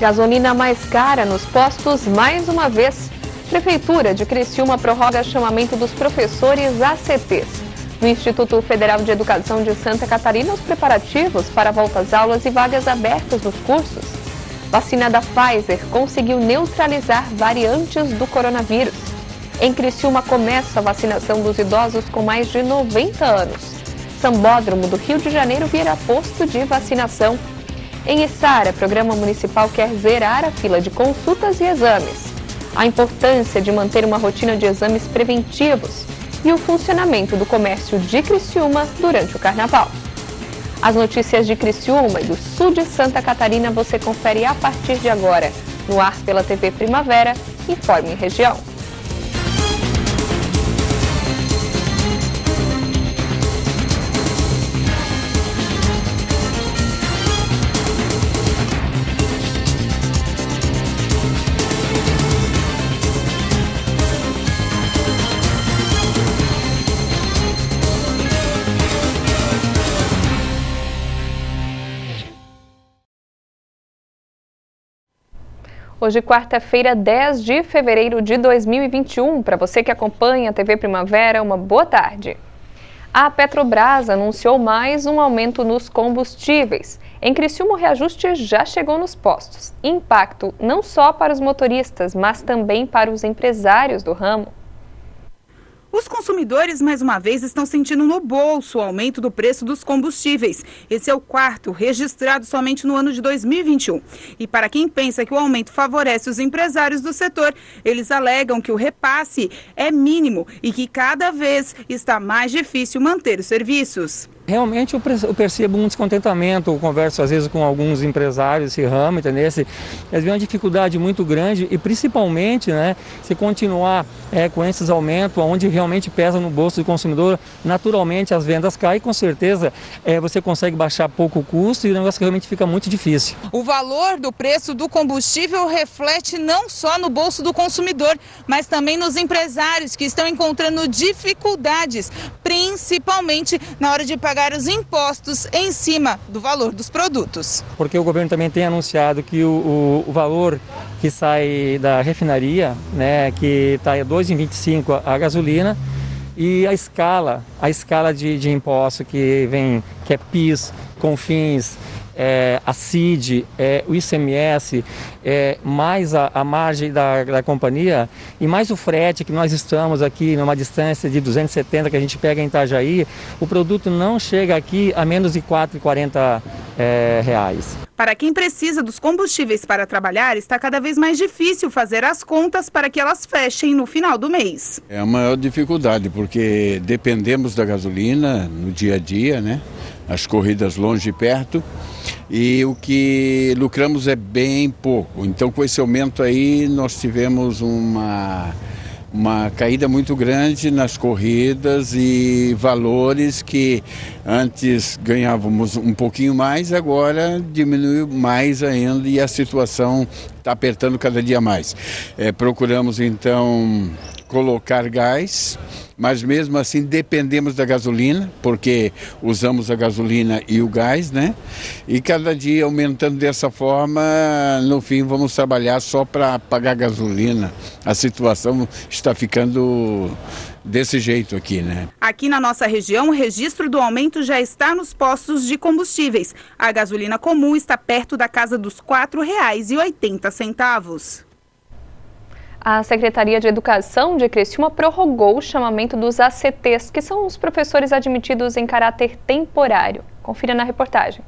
Gasolina mais cara nos postos mais uma vez. Prefeitura de Criciúma prorroga chamamento dos professores ACTs. No Instituto Federal de Educação de Santa Catarina, os preparativos para a volta às aulas e vagas abertas nos cursos. Vacina da Pfizer conseguiu neutralizar variantes do coronavírus. Em Criciúma começa a vacinação dos idosos com mais de 90 anos. Sambódromo do Rio de Janeiro vira posto de vacinação. Em Içara, programa municipal quer zerar a fila de consultas e exames. A importância de manter uma rotina de exames preventivos e o funcionamento do comércio de Criciúma durante o Carnaval. As notícias de Criciúma e do sul de Santa Catarina você confere a partir de agora, no ar pela TV Primavera, Informe Região. Hoje, quarta-feira, 10 de fevereiro de 2021. Para você que acompanha a TV Primavera, uma boa tarde. A Petrobras anunciou mais um aumento nos combustíveis. Em Criciúma, o reajuste já chegou nos postos. Impacto não só para os motoristas, mas também para os empresários do ramo. Os consumidores, mais uma vez, estão sentindo no bolso o aumento do preço dos combustíveis. Esse é o quarto, registrado somente no ano de 2021. E para quem pensa que o aumento favorece os empresários do setor, eles alegam que o repasse é mínimo e que cada vez está mais difícil manter os serviços. Realmente eu percebo um descontentamento, eu converso às vezes com alguns empresários desse ramo, entendeu? Eles veem uma dificuldade muito grande e principalmente, se continuar com esses aumentos, onde realmente pesa no bolso do consumidor, naturalmente as vendas caem e com certeza você consegue baixar pouco o custo e o negócio realmente fica muito difícil. O valor do preço do combustível reflete não só no bolso do consumidor, mas também nos empresários que estão encontrando dificuldades, principalmente na hora de pagar os impostos em cima do valor dos produtos. Porque o governo também tem anunciado que o valor que sai da refinaria, que está a R$ 2,25 a gasolina, e a escala de imposto que é PIS, CONFINS, a CID, o ICMS, mais a margem da companhia e mais o frete, que nós estamos aqui numa distância de 270 que a gente pega em Itajaí, o produto não chega aqui a menos de R$ 4,40. Para quem precisa dos combustíveis para trabalhar, está cada vez mais difícil fazer as contas para que elas fechem no final do mês. É a maior dificuldade, porque dependemos da gasolina no dia a dia, as corridas longe e perto, e o que lucramos é bem pouco. Então, com esse aumento aí, nós tivemos uma caída muito grande nas corridas e valores que antes ganhávamos um pouquinho mais, agora diminuiu mais ainda e a situação está apertando cada dia mais. Procuramos então colocar gás, mas mesmo assim dependemos da gasolina, porque usamos a gasolina e o gás, E cada dia aumentando dessa forma, no fim vamos trabalhar só para pagar gasolina. A situação está ficando desse jeito aqui, Aqui na nossa região, o registro do aumento já está nos postos de combustíveis. A gasolina comum está perto da casa dos R$ 4,80. A Secretaria de Educação de Criciúma prorrogou o chamamento dos ACTs, que são os professores admitidos em caráter temporário. Confira na reportagem.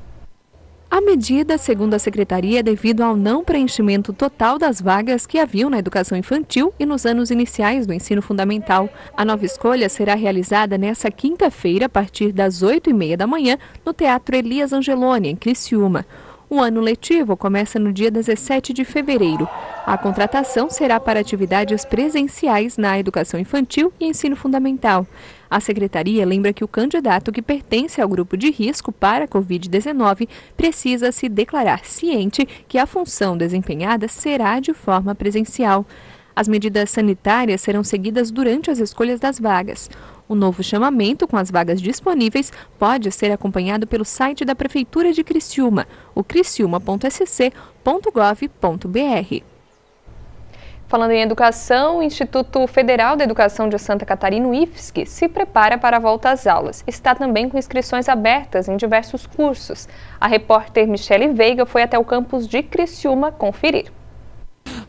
A medida, segundo a Secretaria, é devido ao não preenchimento total das vagas que haviam na educação infantil e nos anos iniciais do ensino fundamental. A nova escolha será realizada nesta quinta-feira, a partir das 8h30 da manhã, no Teatro Elias Angeloni, em Criciúma. O ano letivo começa no dia 17 de fevereiro. A contratação será para atividades presenciais na educação infantil e ensino fundamental. A Secretaria lembra que o candidato que pertence ao grupo de risco para a Covid-19 precisa se declarar ciente que a função desempenhada será de forma presencial. As medidas sanitárias serão seguidas durante as escolhas das vagas. O novo chamamento, com as vagas disponíveis, pode ser acompanhado pelo site da Prefeitura de Criciúma, o criciúma.sc.gov.br. Falando em educação, o Instituto Federal da Educação de Santa Catarina, o IFSC, se prepara para a volta às aulas. Está também com inscrições abertas em diversos cursos. A repórter Michele Veiga foi até o campus de Criciúma conferir.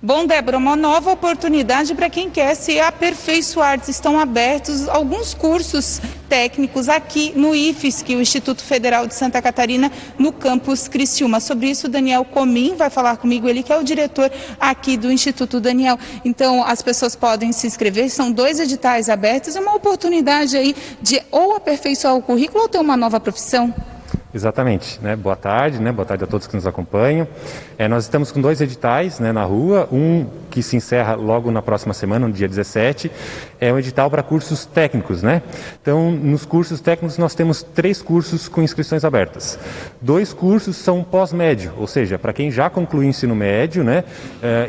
Bom, Débora, uma nova oportunidade para quem quer se aperfeiçoar. Estão abertos alguns cursos técnicos aqui no IFSC, o Instituto Federal de Santa Catarina, no campus Criciúma. Sobre isso, Daniel Comim vai falar comigo, ele que é o diretor aqui do Instituto. Daniel, então as pessoas podem se inscrever, são 2 editais abertos, é uma oportunidade aí de ou aperfeiçoar o currículo ou ter uma nova profissão. Exatamente, né? Boa tarde a todos que nos acompanham. Nós estamos com 2 editais, né, na rua, um que se encerra logo na próxima semana, no dia 17, é um edital para cursos técnicos, né? Então, nos cursos técnicos nós temos 3 cursos com inscrições abertas. 2 cursos são pós-médio, ou seja, para quem já concluiu o ensino médio, né,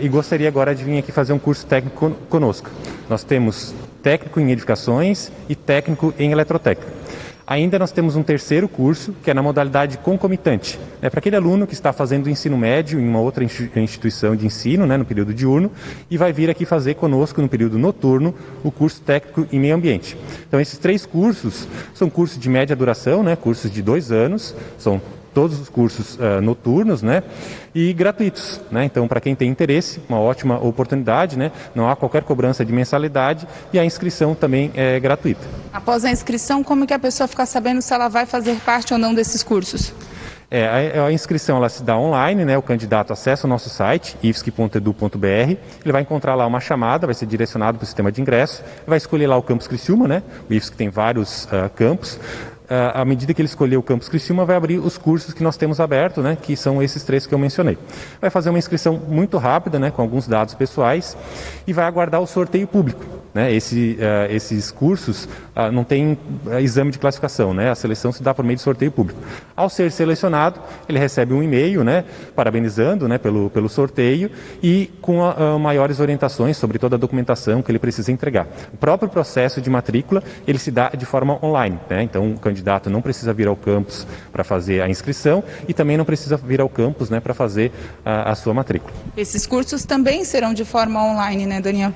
e gostaria agora de vir aqui fazer um curso técnico conosco. Nós temos técnico em edificações e técnico em eletrotécnica. Ainda nós temos um 3º curso, que é na modalidade concomitante. É para aquele aluno que está fazendo o ensino médio em uma outra instituição de ensino, né, no período diurno, e vai vir aqui fazer conosco no período noturno o curso técnico em meio ambiente. Então esses 3 cursos são cursos de média duração, né, cursos de 2 anos, são todos os cursos noturnos, né, e gratuitos, né? Então, para quem tem interesse, uma ótima oportunidade, né? Não há qualquer cobrança de mensalidade e a inscrição também é gratuita. Após a inscrição, como que a pessoa fica sabendo se ela vai fazer parte ou não desses cursos? A inscrição ela se dá online, né? O candidato acessa o nosso site, ifsc.edu.br, ele vai encontrar lá uma chamada, vai ser direcionado para o sistema de ingresso, vai escolher lá o campus Criciúma, né? O IFSC tem vários campos. À medida que ele escolher o campus Criciúma, vai abrir os cursos que nós temos aberto, né, que são esses 3 que eu mencionei. Vai fazer uma inscrição muito rápida, né, com alguns dados pessoais, e vai aguardar o sorteio público. Né? Esses cursos não tem exame de classificação, né? A seleção se dá por meio de sorteio público. Ao ser selecionado, ele recebe um e-mail, né, parabenizando, né, pelo sorteio e com maiores orientações sobre toda a documentação que ele precisa entregar. O próprio processo de matrícula ele se dá de forma online, né? Então o candidato não precisa vir ao campus para fazer a inscrição e também não precisa vir ao campus, né, para fazer a sua matrícula. Esses cursos também serão de forma online, né, Daniel?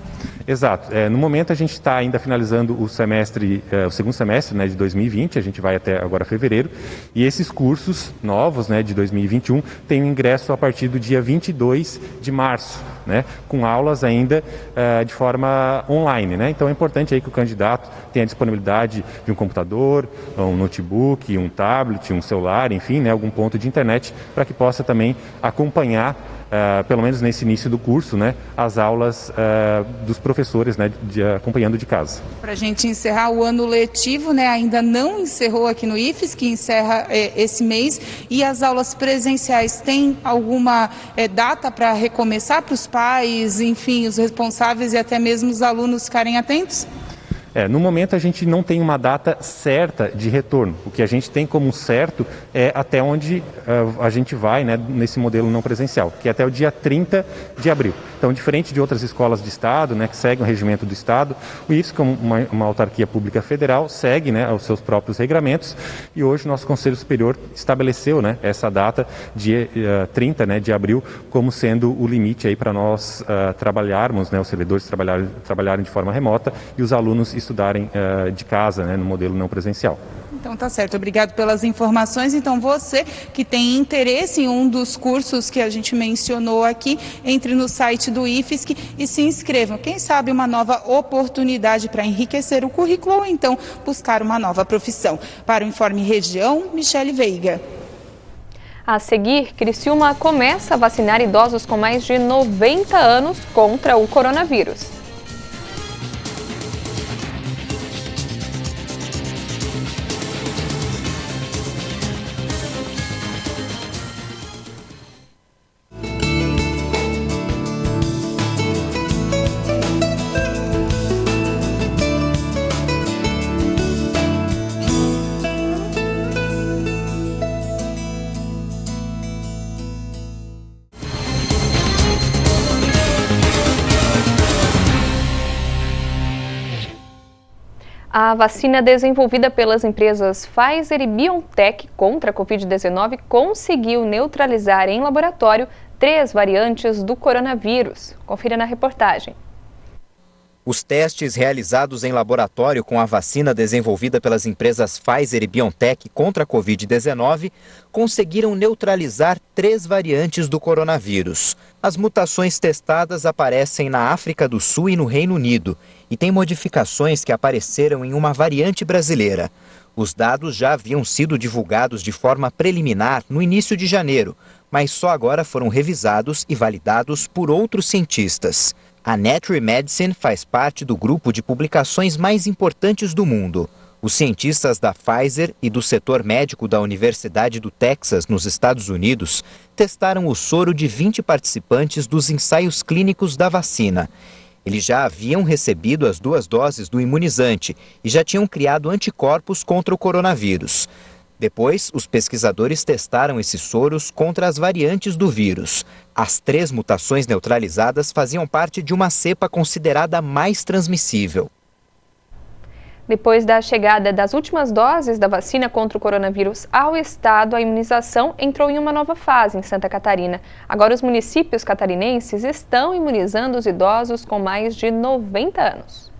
Exato. No momento a gente está ainda finalizando o segundo semestre, né, de 2020, a gente vai até agora fevereiro, e esses cursos novos, né, de 2021 têm um ingresso a partir do dia 22 de março, né, com aulas ainda de forma online, né? Então é importante aí que o candidato tenha a disponibilidade de um computador, um notebook, um tablet, um celular, enfim, né, algum ponto de internet para que possa também acompanhar pelo menos nesse início do curso, né, as aulas dos professores, né, acompanhando de casa. Para a gente encerrar o ano letivo, né, ainda não encerrou aqui no IFSC, que encerra esse mês, e as aulas presenciais têm alguma data para recomeçar para os pais, enfim, os responsáveis e até mesmo os alunos ficarem atentos? No momento a gente não tem uma data certa de retorno. O que a gente tem como certo é até onde a gente vai, né, nesse modelo não presencial, que é até o dia 30 de abril. Então, diferente de outras escolas de Estado, né, que seguem o regimento do Estado, o IFSC, como uma autarquia pública federal, segue, né, os seus próprios regramentos, e hoje o nosso Conselho Superior estabeleceu, né, essa data de 30, né, de abril como sendo o limite aí para nós trabalharmos, né, os servidores trabalharem de forma remota e os alunos estudarem de casa, né, no modelo não presencial. Então tá certo, obrigado pelas informações. Então você que tem interesse em um dos cursos que a gente mencionou aqui, entre no site do IFSC e se inscrevam. Quem sabe uma nova oportunidade para enriquecer o currículo ou então buscar uma nova profissão. Para o Informe Região, Michele Veiga. A seguir, Criciúma começa a vacinar idosos com mais de 90 anos contra o coronavírus. A vacina desenvolvida pelas empresas Pfizer e BioNTech contra a Covid-19 conseguiu neutralizar em laboratório 3 variantes do coronavírus. Confira na reportagem. Os testes realizados em laboratório com a vacina desenvolvida pelas empresas Pfizer e BioNTech contra a Covid-19 conseguiram neutralizar 3 variantes do coronavírus. As mutações testadas aparecem na África do Sul e no Reino Unido e têm modificações que apareceram em uma variante brasileira. Os dados já haviam sido divulgados de forma preliminar no início de janeiro, mas só agora foram revisados e validados por outros cientistas. A Nature Medicine faz parte do grupo de publicações mais importantes do mundo. Os cientistas da Pfizer e do setor médico da Universidade do Texas, nos Estados Unidos, testaram o soro de 20 participantes dos ensaios clínicos da vacina. Eles já haviam recebido as 2 doses do imunizante e já tinham criado anticorpos contra o coronavírus. Depois, os pesquisadores testaram esses soros contra as variantes do vírus. As 3 mutações neutralizadas faziam parte de uma cepa considerada mais transmissível. Depois da chegada das últimas doses da vacina contra o coronavírus ao estado, a imunização entrou em uma nova fase em Santa Catarina. Agora, os municípios catarinenses estão imunizando os idosos com mais de 90 anos.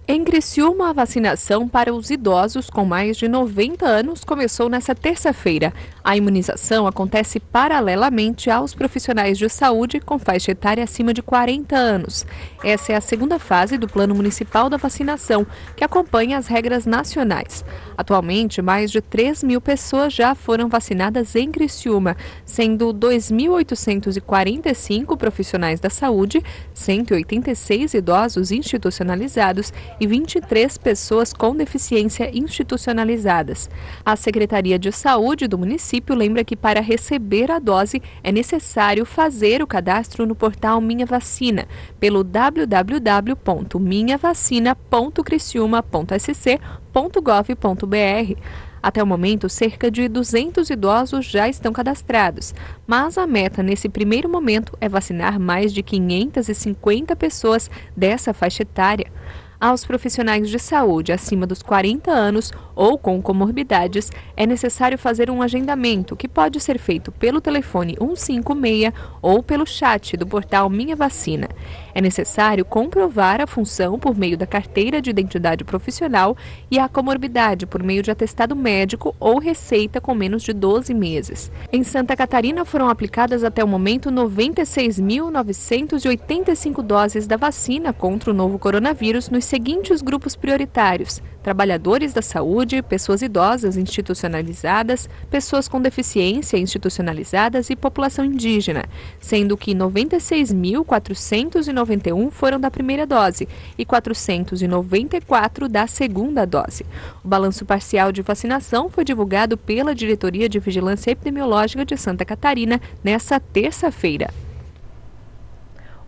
Em Criciúma, a vacinação para os idosos com mais de 90 anos começou nesta terça-feira. A imunização acontece paralelamente aos profissionais de saúde com faixa etária acima de 40 anos. Essa é a segunda fase do Plano Municipal da Vacinação, que acompanha as regras nacionais. Atualmente, mais de 3.000 pessoas já foram vacinadas em Criciúma, sendo 2.845 profissionais da saúde, 186 idosos institucionalizados e 23 pessoas com deficiência institucionalizadas. A Secretaria de Saúde do município lembra que para receber a dose é necessário fazer o cadastro no portal Minha Vacina, pelo www.minhavacina.criciúma.sc.gov.br. Até o momento, cerca de 200 idosos já estão cadastrados, mas a meta nesse primeiro momento é vacinar mais de 550 pessoas dessa faixa etária. Aos profissionais de saúde acima dos 40 anos ou com comorbidades, é necessário fazer um agendamento que pode ser feito pelo telefone 156 ou pelo chat do portal Minha Vacina. É necessário comprovar a função por meio da carteira de identidade profissional e a comorbidade por meio de atestado médico ou receita com menos de 12 meses. Em Santa Catarina foram aplicadas até o momento 96.985 doses da vacina contra o novo coronavírus nos seguintes grupos prioritários: trabalhadores da saúde, pessoas idosas institucionalizadas, pessoas com deficiência institucionalizadas e população indígena, sendo que 96.491 foram da primeira dose e 494 da segunda dose. O balanço parcial de vacinação foi divulgado pela Diretoria de Vigilância Epidemiológica de Santa Catarina nesta terça-feira.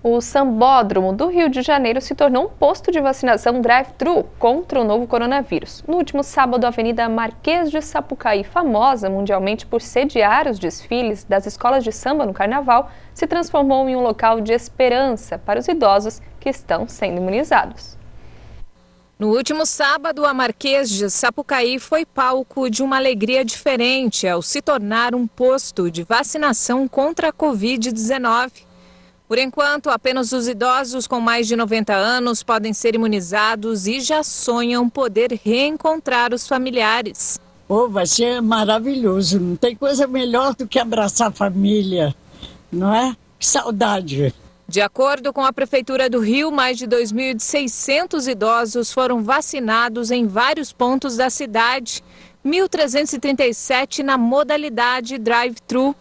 O Sambódromo do Rio de Janeiro se tornou um posto de vacinação drive-thru contra o novo coronavírus. No último sábado, a Avenida Marquês de Sapucaí, famosa mundialmente por sediar os desfiles das escolas de samba no carnaval, se transformou em um local de esperança para os idosos que estão sendo imunizados. No último sábado, a Marquês de Sapucaí foi palco de uma alegria diferente ao se tornar um posto de vacinação contra a Covid-19. Por enquanto, apenas os idosos com mais de 90 anos podem ser imunizados e já sonham poder reencontrar os familiares. Vai ser maravilhoso, não tem coisa melhor do que abraçar a família, não é? Que saudade! De acordo com a Prefeitura do Rio, mais de 2.600 idosos foram vacinados em vários pontos da cidade, 1.337 na modalidade drive-thru.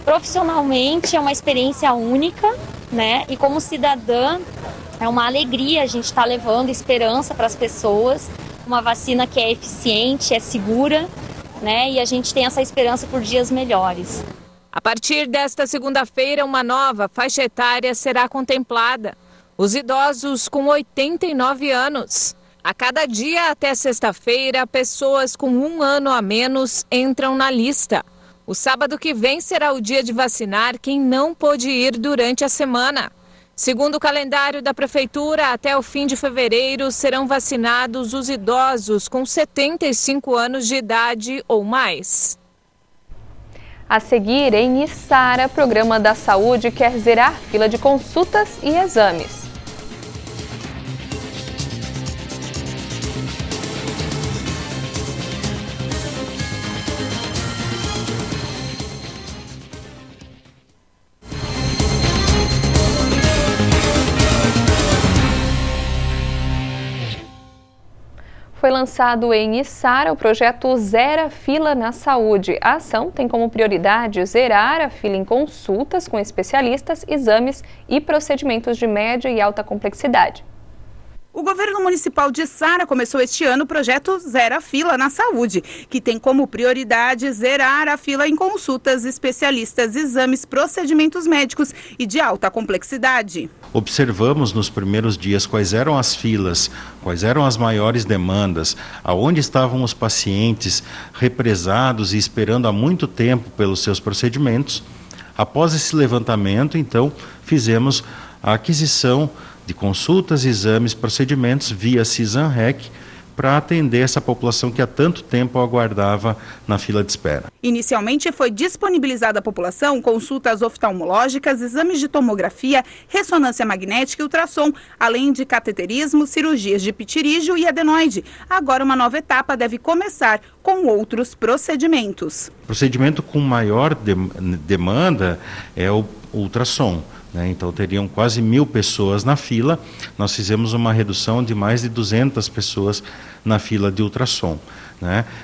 Profissionalmente é uma experiência única, né? E como cidadã é uma alegria a gente estar levando esperança para as pessoas, uma vacina que é eficiente, é segura, né? E a gente tem essa esperança por dias melhores. A partir desta segunda-feira, uma nova faixa etária será contemplada: os idosos com 89 anos. A cada dia até sexta-feira, pessoas com 1 ano a menos entram na lista. O sábado que vem será o dia de vacinar quem não pôde ir durante a semana. Segundo o calendário da Prefeitura, até o fim de fevereiro serão vacinados os idosos com 75 anos de idade ou mais. A seguir, em Içara, Programa da Saúde quer zerar fila de consultas e exames. Foi lançado em Içara o projeto Zera Fila na Saúde. A ação tem como prioridade zerar a fila em consultas com especialistas, exames e procedimentos de média e alta complexidade. O governo municipal de Içara começou este ano o projeto Zera Fila na Saúde, que tem como prioridade zerar a fila em consultas, especialistas, exames, procedimentos médicos e de alta complexidade. Observamos nos primeiros dias quais eram as filas, quais eram as maiores demandas, aonde estavam os pacientes represados e esperando há muito tempo pelos seus procedimentos. Após esse levantamento, então, fizemos a aquisição de consultas, exames, procedimentos via CISANREC para atender essa população que há tanto tempo aguardava na fila de espera. Inicialmente foi disponibilizada à população consultas oftalmológicas, exames de tomografia, ressonância magnética e ultrassom, além de cateterismo, cirurgias de pitirígio e adenoide. Agora uma nova etapa deve começar com outros procedimentos. O procedimento com maior demanda é o ultrassom. Então teriam quase 1.000 pessoas na fila, nós fizemos uma redução de mais de 200 pessoas na fila de ultrassom.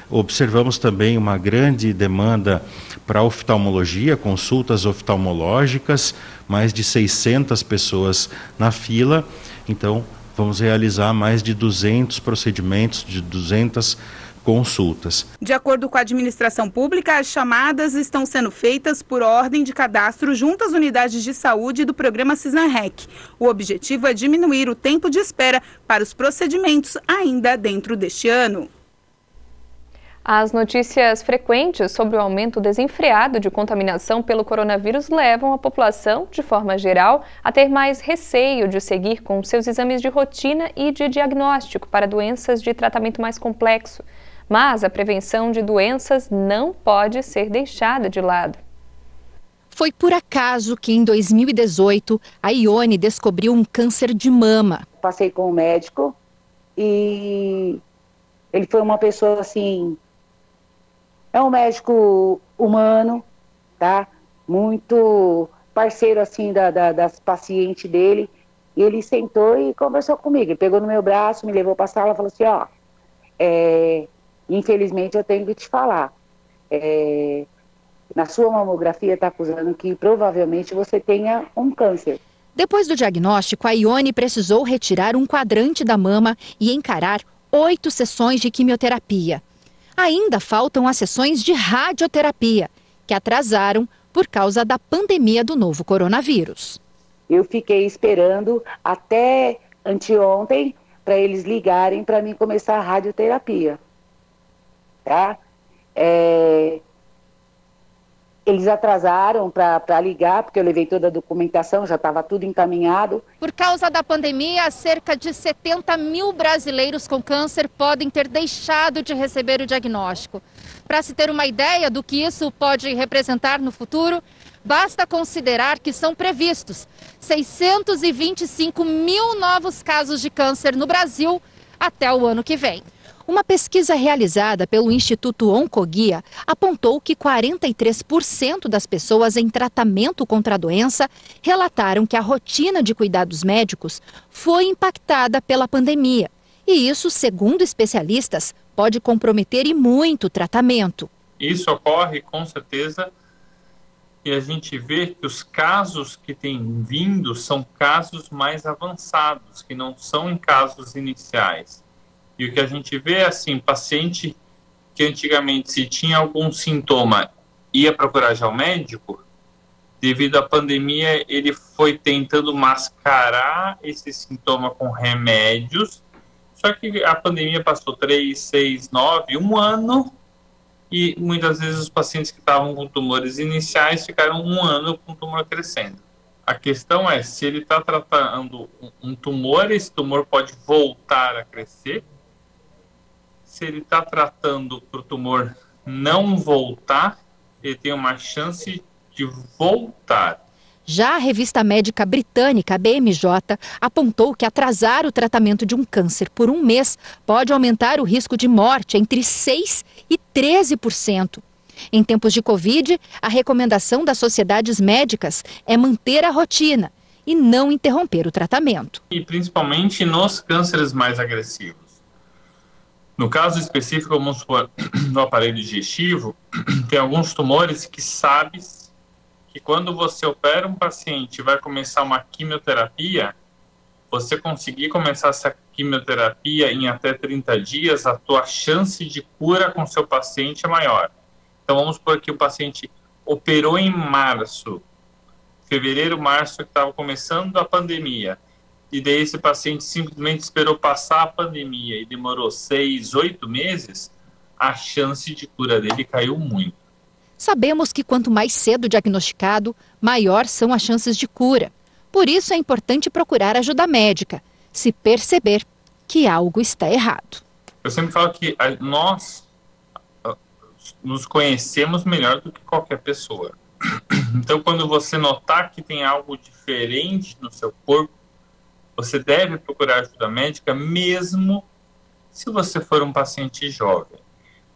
Observamos também uma grande demanda para oftalmologia, consultas oftalmológicas, mais de 600 pessoas na fila, então vamos realizar mais de 200 procedimentos, de 200 consultas. De acordo com a administração pública, as chamadas estão sendo feitas por ordem de cadastro junto às unidades de saúde do programa CISANREC. O objetivo é diminuir o tempo de espera para os procedimentos ainda dentro deste ano. As notícias frequentes sobre o aumento desenfreado de contaminação pelo coronavírus levam a população, de forma geral, a ter mais receio de seguir com seus exames de rotina e de diagnóstico para doenças de tratamento mais complexo. Mas a prevenção de doenças não pode ser deixada de lado. Foi por acaso que em 2018 a Ione descobriu um câncer de mama. Passei com um médico e ele foi uma pessoa assim, é um médico humano, tá? Muito parceiro assim das pacientes dele. E ele sentou e conversou comigo. Ele pegou no meu braço, me levou para a sala e falou assim, ó, infelizmente eu tenho que te falar, na sua mamografia está acusando que provavelmente você tenha um câncer. Depois do diagnóstico, a Ione precisou retirar um quadrante da mama e encarar 8 sessões de quimioterapia. Ainda faltam as sessões de radioterapia, que atrasaram por causa da pandemia do novo coronavírus. Eu fiquei esperando até anteontem para eles ligarem para mim começar a radioterapia. Tá? Eles atrasaram para ligar, porque eu levei toda a documentação, já estava tudo encaminhado. Por causa da pandemia, cerca de 70 mil brasileiros com câncer podem ter deixado de receber o diagnóstico. Para se ter uma ideia do que isso pode representar no futuro, basta considerar que são previstos 625 mil novos casos de câncer no Brasil até o ano que vem. Uma pesquisa realizada pelo Instituto Oncoguia apontou que 43% das pessoas em tratamento contra a doença relataram que a rotina de cuidados médicos foi impactada pela pandemia. E isso, segundo especialistas, pode comprometer e muito o tratamento. Isso ocorre com certeza e a gente vê que os casos que têm vindo são casos mais avançados, que não são em casos iniciais. E o que a gente vê é assim, paciente que antigamente se tinha algum sintoma ia procurar já o médico, devido à pandemia ele foi tentando mascarar esse sintoma com remédios, só que a pandemia passou 3, 6, 9, 1 ano, e muitas vezes os pacientes que estavam com tumores iniciais ficaram 1 ano com o tumor crescendo. A questão é, se ele está tratando um tumor, esse tumor pode voltar a crescer. Se ele está tratando para o tumor não voltar, ele tem uma chance de voltar. Já a revista médica britânica, a BMJ, apontou que atrasar o tratamento de um câncer por um mês pode aumentar o risco de morte entre 6% e 13%. Em tempos de Covid, a recomendação das sociedades médicas é manter a rotina e não interromper o tratamento. E principalmente nos cânceres mais agressivos. No caso específico, vamos supor, no aparelho digestivo, tem alguns tumores que sabes que quando você opera um paciente e vai começar uma quimioterapia, você conseguir começar essa quimioterapia em até 30 dias, a tua chance de cura com seu paciente é maior. Então vamos supor que o paciente operou em março, fevereiro, março, que estava começando a pandemia, e daí esse paciente simplesmente esperou passar a pandemia e demorou 6, 8 meses, a chance de cura dele caiu muito. Sabemos que quanto mais cedo diagnosticado, maior são as chances de cura. Por isso é importante procurar ajuda médica, se perceber que algo está errado. Eu sempre falo que nós nos conhecemos melhor do que qualquer pessoa. Então, quando você notar que tem algo diferente no seu corpo, você deve procurar ajuda médica, mesmo se você for um paciente jovem.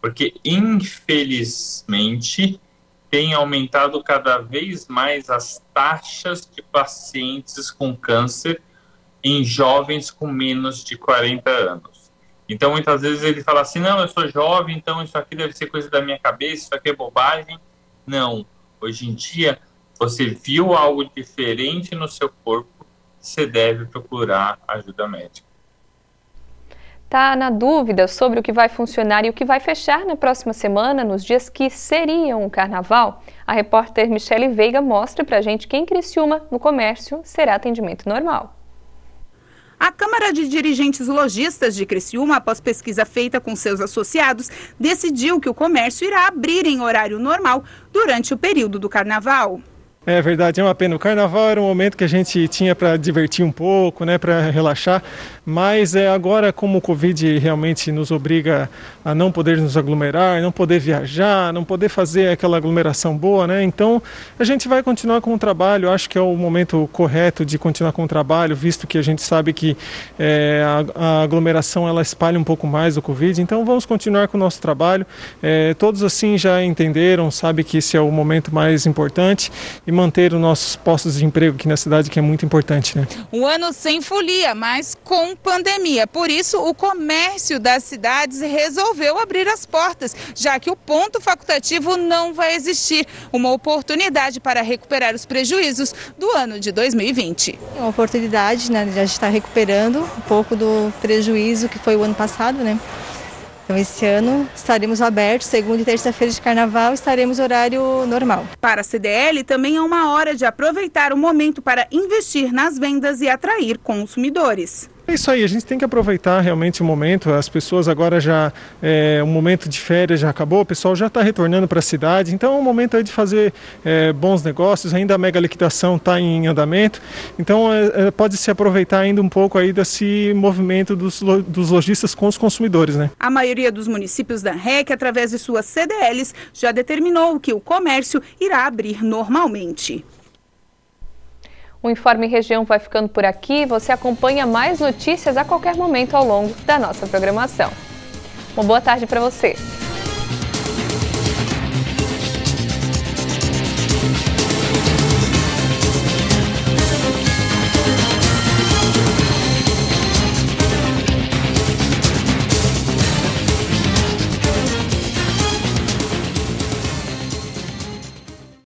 Porque, infelizmente, tem aumentado cada vez mais as taxas de pacientes com câncer em jovens com menos de 40 anos. Então, muitas vezes ele fala assim, não, eu sou jovem, então isso aqui deve ser coisa da minha cabeça, isso aqui é bobagem. Não, hoje em dia, você viu algo diferente no seu corpo, você deve procurar ajuda médica. Tá na dúvida sobre o que vai funcionar e o que vai fechar na próxima semana, nos dias que seriam o carnaval? A repórter Michele Veiga mostra pra gente que em Criciúma, no comércio, será atendimento normal. A Câmara de Dirigentes Lojistas de Criciúma, após pesquisa feita com seus associados, decidiu que o comércio irá abrir em horário normal durante o período do carnaval. É verdade, é uma pena. O carnaval era um momento que a gente tinha para divertir um pouco, né, para relaxar, mas agora, como o Covid realmente nos obriga a não poder nos aglomerar, não poder viajar, não poder fazer aquela aglomeração boa, né, então a gente vai continuar com o trabalho. Acho que é o momento correto de continuar com o trabalho, visto que a gente sabe que a aglomeração ela espalha um pouco mais o Covid, então vamos continuar com o nosso trabalho. Todos assim já entenderam, sabem que esse é o momento mais importante e manter os nossos postos de emprego aqui na cidade, que é muito importante, né? Um ano sem folia, mas com pandemia. Por isso, o comércio das cidades resolveu abrir as portas, já que o ponto facultativo não vai existir. Uma oportunidade para recuperar os prejuízos do ano de 2020. É uma oportunidade, né? A gente está recuperando um pouco do prejuízo que foi o ano passado, né? Então, esse ano estaremos abertos, segunda e terça-feira de carnaval, estaremos horário normal. Para a CDL, também é uma hora de aproveitar o momento para investir nas vendas e atrair consumidores. É isso aí, a gente tem que aproveitar realmente o momento. As pessoas agora já, o momento de férias já acabou, o pessoal já está retornando para a cidade, então é um momento aí de fazer bons negócios. Ainda a mega liquidação está em andamento, então pode se aproveitar ainda um pouco aí desse movimento dos lojistas com os consumidores, né? A maioria dos municípios da REC, através de suas CDLs, já determinou que o comércio irá abrir normalmente. O Informe Região vai ficando por aqui. Você acompanha mais notícias a qualquer momento ao longo da nossa programação. Uma boa tarde para você.